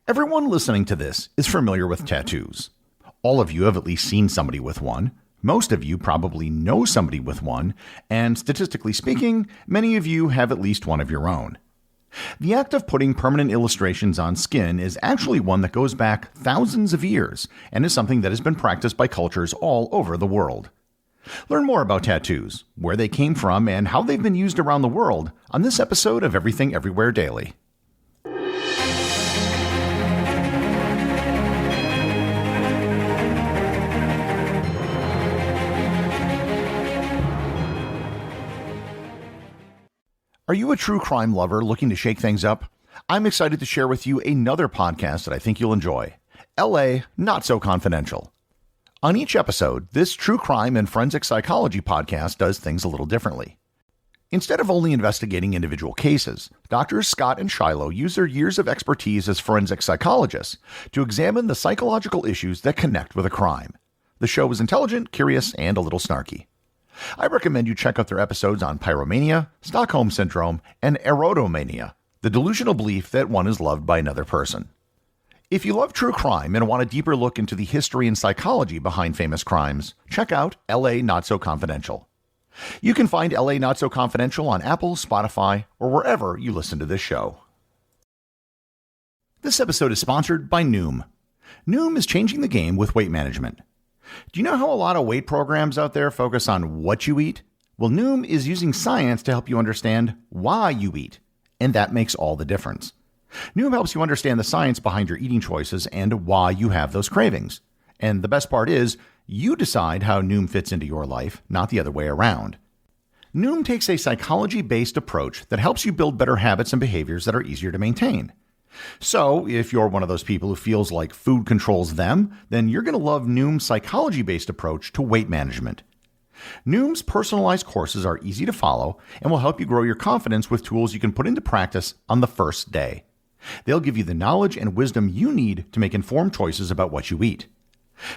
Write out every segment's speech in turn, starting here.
Everyone listening to this is familiar with tattoos. All of you have at least seen somebody with one. Most of you probably know somebody with one, and statistically speaking, many of you have at least one of your own. The act of putting permanent illustrations on skin is actually one that goes back thousands of years and is something that has been practiced by cultures all over the world. Learn more about tattoos, where they came from, and how they've been used around the world on this episode of Everything Everywhere Daily. Are you a true crime lover looking to shake things up? I'm excited to share with you another podcast that I think you'll enjoy, LA Not So Confidential. On each episode, this true crime and forensic psychology podcast does things a little differently. Instead of only investigating individual cases, Drs. Scott and Shiloh use their years of expertise as forensic psychologists to examine the psychological issues that connect with a crime. The show is intelligent, curious, and a little snarky. I recommend you check out their episodes on pyromania, Stockholm Syndrome, and erotomania, the delusional belief that one is loved by another person. If you love true crime and want a deeper look into the history and psychology behind famous crimes, check out LA Not So Confidential. You can find LA Not So Confidential on Apple, Spotify, or wherever you listen to this show. This episode is sponsored by Noom. Noom is changing the game with weight management. Do you know how a lot of weight programs out there focus on what you eat? Well, Noom is using science to help you understand why you eat, and that makes all the difference. Noom helps you understand the science behind your eating choices and why you have those cravings. And the best part is, you decide how Noom fits into your life, not the other way around. Noom takes a psychology-based approach that helps you build better habits and behaviors that are easier to maintain. So, if you're one of those people who feels like food controls them, then you're going to love Noom's psychology-based approach to weight management. Noom's personalized courses are easy to follow and will help you grow your confidence with tools you can put into practice on the first day. They'll give you the knowledge and wisdom you need to make informed choices about what you eat.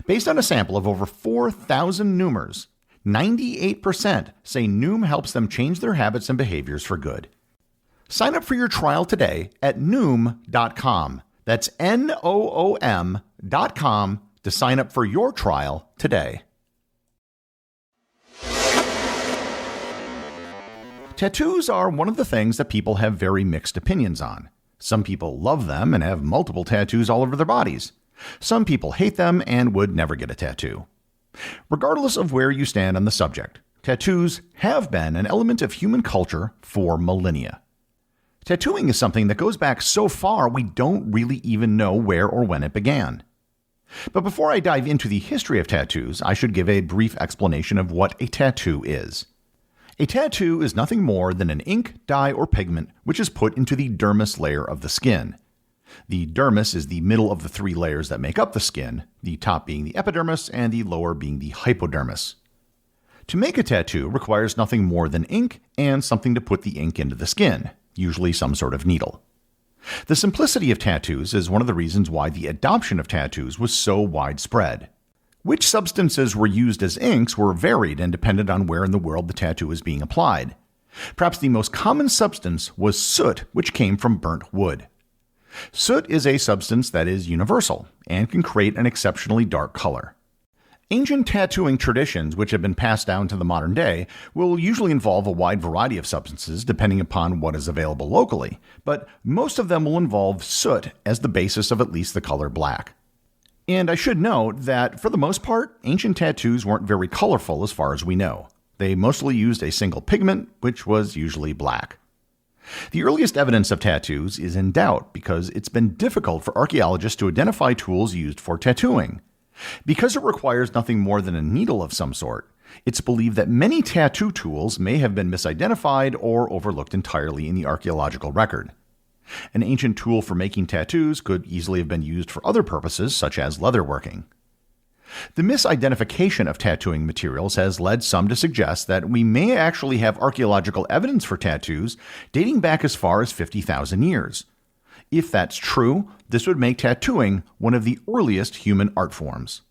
Based on a sample of over 4,000 Noomers, 98% say Noom helps them change their habits and behaviors for good. Sign up for your trial today at Noom.com. That's Noom.com to sign up for your trial today. Tattoos are one of the things that people have very mixed opinions on. Some people love them and have multiple tattoos all over their bodies. Some people hate them and would never get a tattoo. Regardless of where you stand on the subject, tattoos have been an element of human culture for millennia. Tattooing is something that goes back so far we don't really even know where or when it began. But before I dive into the history of tattoos, I should give a brief explanation of what a tattoo is. A tattoo is nothing more than an ink, dye, or pigment which is put into the dermis layer of the skin. The dermis is the middle of the three layers that make up the skin, the top being the epidermis and the lower being the hypodermis. To make a tattoo requires nothing more than ink and something to put the ink into the skin, usually some sort of needle. The simplicity of tattoos is one of the reasons why the adoption of tattoos was so widespread. Which substances were used as inks were varied and depended on where in the world the tattoo was being applied. Perhaps the most common substance was soot, which came from burnt wood. Soot is a substance that is universal and can create an exceptionally dark color. Ancient tattooing traditions, which have been passed down to the modern day, will usually involve a wide variety of substances depending upon what is available locally, but most of them will involve soot as the basis of at least the color black. And I should note that, for the most part, ancient tattoos weren't very colorful as far as we know. They mostly used a single pigment, which was usually black. The earliest evidence of tattoos is in doubt because it's been difficult for archaeologists to identify tools used for tattooing. Because it requires nothing more than a needle of some sort, it's believed that many tattoo tools may have been misidentified or overlooked entirely in the archaeological record. An ancient tool for making tattoos could easily have been used for other purposes, such as leatherworking. The misidentification of tattooing materials has led some to suggest that we may actually have archaeological evidence for tattoos dating back as far as 50,000 years. If that's true, this would make tattooing one of the earliest human art forms.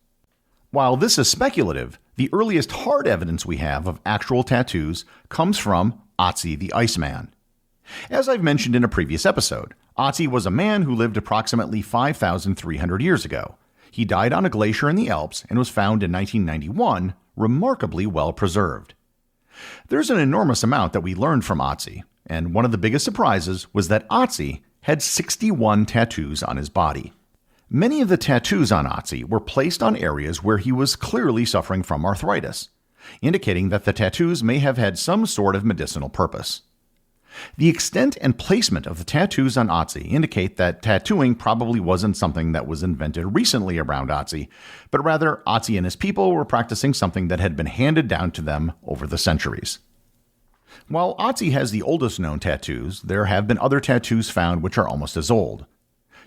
While this is speculative, the earliest hard evidence we have of actual tattoos comes from Otzi the Iceman. As I've mentioned in a previous episode, Otzi was a man who lived approximately 5,300 years ago. He died on a glacier in the Alps and was found in 1991, remarkably well preserved. There's an enormous amount that we learned from Otzi, and one of the biggest surprises was that Otzi had 61 tattoos on his body. Many of the tattoos on Otzi were placed on areas where he was clearly suffering from arthritis, indicating that the tattoos may have had some sort of medicinal purpose. The extent and placement of the tattoos on Otzi indicate that tattooing probably wasn't something that was invented recently around Otzi, but rather Otzi and his people were practicing something that had been handed down to them over the centuries. While Otzi has the oldest known tattoos, there have been other tattoos found which are almost as old.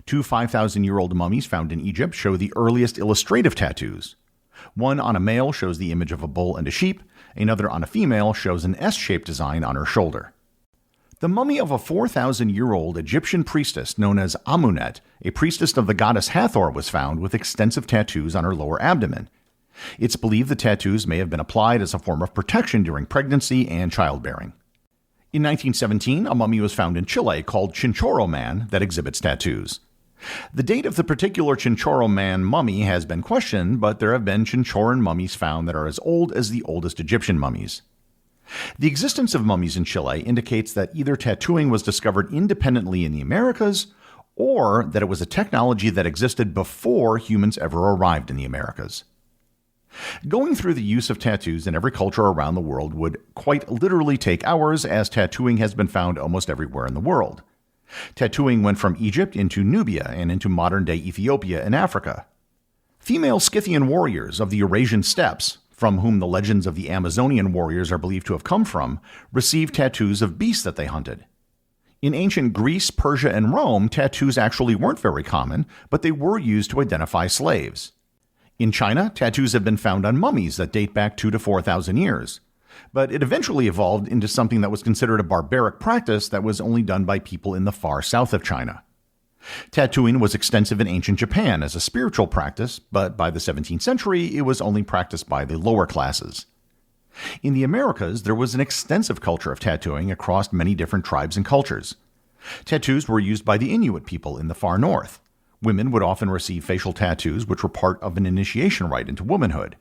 Two 5,000-year-old mummies found in Egypt show the earliest illustrative tattoos. One on a male shows the image of a bull and a sheep, another on a female shows an S-shaped design on her shoulder. The mummy of a 4,000-year-old Egyptian priestess known as Amunet, a priestess of the goddess Hathor, was found with extensive tattoos on her lower abdomen. It's believed the tattoos may have been applied as a form of protection during pregnancy and childbearing. In 1917, a mummy was found in Chile called Chinchorro Man that exhibits tattoos. The date of the particular Chinchorro Man mummy has been questioned, but there have been Chinchorran mummies found that are as old as the oldest Egyptian mummies. The existence of mummies in Chile indicates that either tattooing was discovered independently in the Americas, or that it was a technology that existed before humans ever arrived in the Americas. Going through the use of tattoos in every culture around the world would quite literally take hours, as tattooing has been found almost everywhere in the world. Tattooing went from Egypt into Nubia and into modern-day Ethiopia and Africa. Female Scythian warriors of the Eurasian steppes, from whom the legends of the Amazonian warriors are believed to have come from, received tattoos of beasts that they hunted. In ancient Greece, Persia, and Rome, tattoos actually weren't very common, but they were used to identify slaves. In China, tattoos have been found on mummies that date back 2,000 to 4,000 years. But it eventually evolved into something that was considered a barbaric practice that was only done by people in the far south of China. Tattooing was extensive in ancient Japan as a spiritual practice, but by the 17th century, it was only practiced by the lower classes. In the Americas, there was an extensive culture of tattooing across many different tribes and cultures. Tattoos were used by the Inuit people in the far north. Women would often receive facial tattoos, which were part of an initiation rite into womanhood.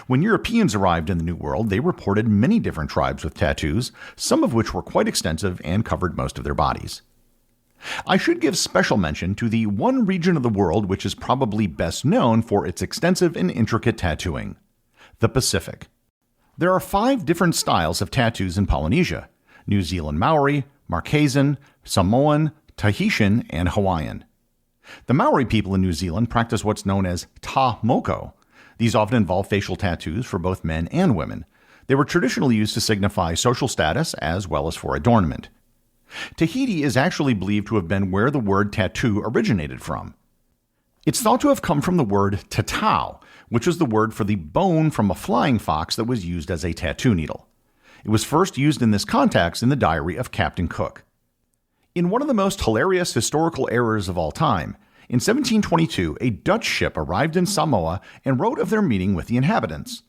When Europeans arrived in the New World, they reported many different tribes with tattoos, some of which were quite extensive and covered most of their bodies. I should give special mention to the one region of the world which is probably best known for its extensive and intricate tattooing: the Pacific. There are 5 different styles of tattoos in Polynesia: New Zealand Maori, Marquesan, Samoan, Tahitian, and Hawaiian. The Maori people in New Zealand practice what's known as ta moko. These often involve facial tattoos for both men and women. They were traditionally used to signify social status as well as for adornment. Tahiti is actually believed to have been where the word tattoo originated from. It's thought to have come from the word tatau, which was the word for the bone from a flying fox that was used as a tattoo needle. It was first used in this context in the diary of Captain Cook. In one of the most hilarious historical errors of all time, in 1722, a Dutch ship arrived in Samoa and wrote of their meeting with the inhabitants.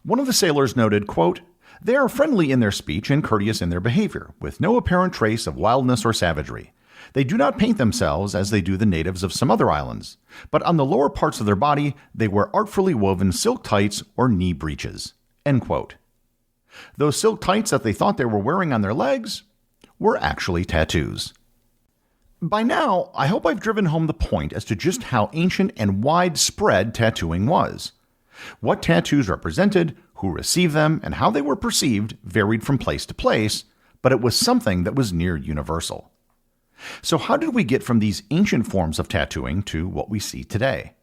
One of the sailors noted, quote, "They are friendly in their speech and courteous in their behavior, with no apparent trace of wildness or savagery. They do not paint themselves as they do the natives of some other islands, but on the lower parts of their body they wear artfully woven silk tights or knee breeches." End quote. Those silk tights that they thought they were wearing on their legs were actually tattoos. By now, I hope I've driven home the point as to just how ancient and widespread tattooing was. What tattoos represented, who received them, and how they were perceived varied from place to place, but it was something that was near universal. So how did we get from these ancient forms of tattooing to what we see today?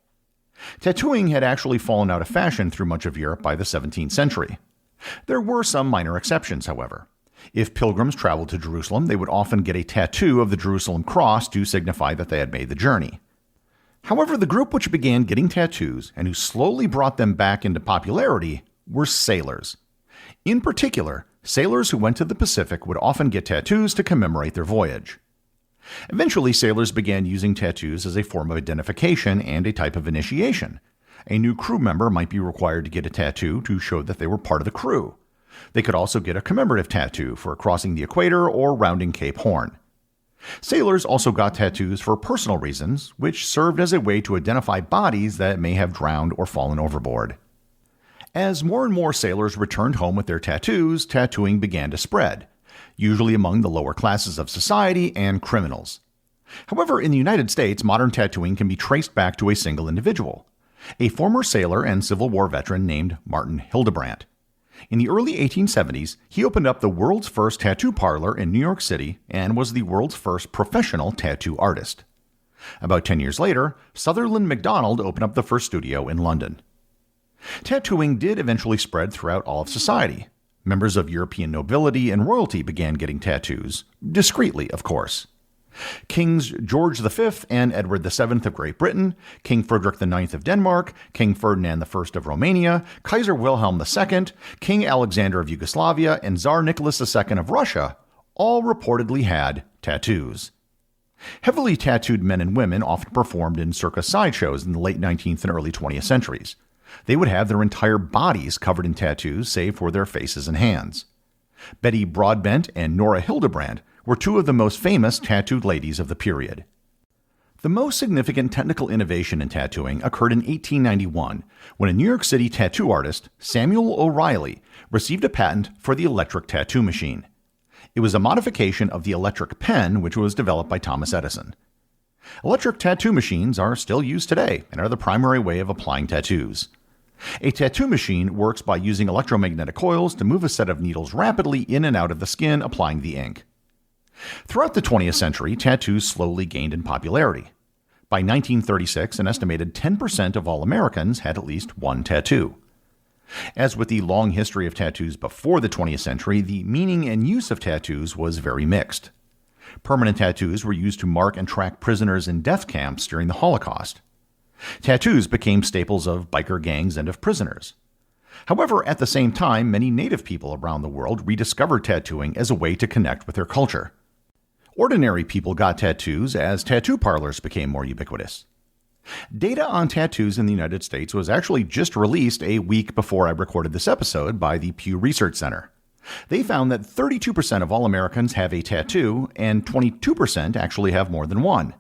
Tattooing had actually fallen out of fashion through much of Europe by the 17th century. There were some minor exceptions, however. If pilgrims traveled to Jerusalem, they would often get a tattoo of the Jerusalem cross to signify that they had made the journey. However, the group which began getting tattoos and who slowly brought them back into popularity were sailors. In particular, sailors who went to the Pacific would often get tattoos to commemorate their voyage. Eventually, sailors began using tattoos as a form of identification and a type of initiation. A new crew member might be required to get a tattoo to show that they were part of the crew. They could also get a commemorative tattoo for crossing the equator or rounding Cape Horn. Sailors also got tattoos for personal reasons, which served as a way to identify bodies that may have drowned or fallen overboard. As more and more sailors returned home with their tattoos, tattooing began to spread, usually among the lower classes of society and criminals. However, in the United States, modern tattooing can be traced back to a single individual, a former sailor and Civil War veteran named Martin Hildebrandt. In the early 1870s, he opened up the world's first tattoo parlor in New York City and was the world's first professional tattoo artist. About 10 years later, Sutherland MacDonald opened up the first studio in London. Tattooing did eventually spread throughout all of society. Members of European nobility and royalty began getting tattoos, discreetly, of course. Kings George V and Edward VII of Great Britain, King Frederick IX of Denmark, King Ferdinand I of Romania, Kaiser Wilhelm II, King Alexander of Yugoslavia, and Tsar Nicholas II of Russia all reportedly had tattoos. Heavily tattooed men and women often performed in circus sideshows in the late 19th and early 20th centuries. They would have their entire bodies covered in tattoos save for their faces and hands. Betty Broadbent and Nora Hildebrandt were two of the most famous tattooed ladies of the period. The most significant technical innovation in tattooing occurred in 1891 when a New York City tattoo artist, Samuel O'Reilly, received a patent for the electric tattoo machine. It was a modification of the electric pen, which was developed by Thomas Edison. Electric tattoo machines are still used today and are the primary way of applying tattoos. A tattoo machine works by using electromagnetic coils to move a set of needles rapidly in and out of the skin, applying the ink. Throughout the 20th century, tattoos slowly gained in popularity. By 1936, an estimated 10% of all Americans had at least one tattoo. As with the long history of tattoos before the 20th century, the meaning and use of tattoos was very mixed. Permanent tattoos were used to mark and track prisoners in death camps during the Holocaust. Tattoos became staples of biker gangs and of prisoners. However, at the same time, many native people around the world rediscovered tattooing as a way to connect with their culture. Ordinary people got tattoos as tattoo parlors became more ubiquitous. Data on tattoos in the United States was actually just released a week before I recorded this episode by the Pew Research Center. They found that 32% of all Americans have a tattoo, and 22% actually have more than one.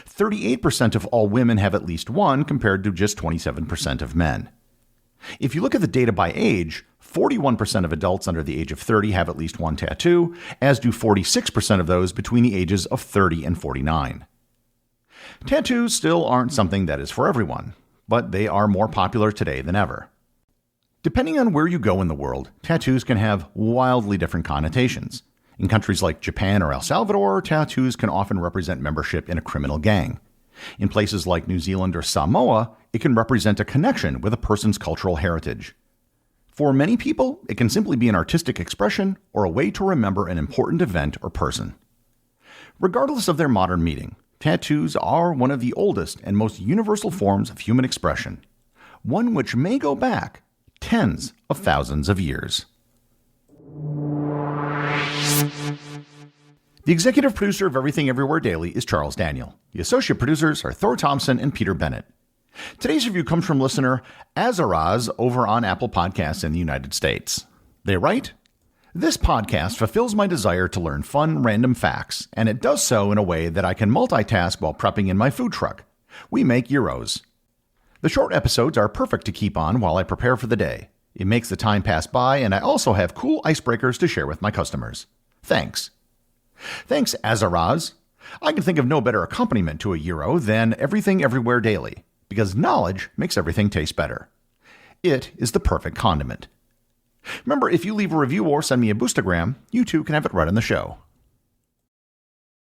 38% of all women have at least one, compared to just 27% of men. If you look at the data by age, 41% of adults under the age of 30 have at least one tattoo, as do 46% of those between the ages of 30 and 49. Tattoos still aren't something that is for everyone, but they are more popular today than ever. Depending on where you go in the world, tattoos can have wildly different connotations. In countries like Japan or El Salvador, tattoos can often represent membership in a criminal gang. In places like New Zealand or Samoa, it can represent a connection with a person's cultural heritage. For many people, it can simply be an artistic expression or a way to remember an important event or person. Regardless of their modern meaning, tattoos are one of the oldest and most universal forms of human expression, one which may go back tens of thousands of years. The executive producer of Everything Everywhere Daily is Charles Daniel. The associate producers are Thor Thompson and Peter Bennett. Today's review comes from listener Azaraz over on Apple Podcasts in the United States. They write, "This podcast fulfills my desire to learn fun, random facts, and it does so in a way that I can multitask while prepping in my food truck. We make gyros. The short episodes are perfect to keep on while I prepare for the day. It makes the time pass by, and I also have cool icebreakers to share with my customers. Thanks." Thanks, Azaraz. I can think of no better accompaniment to a gyro than Everything Everywhere Daily, because knowledge makes everything taste better. It is the perfect condiment. Remember, if you leave a review or send me a boostagram, you too can have it read on the show.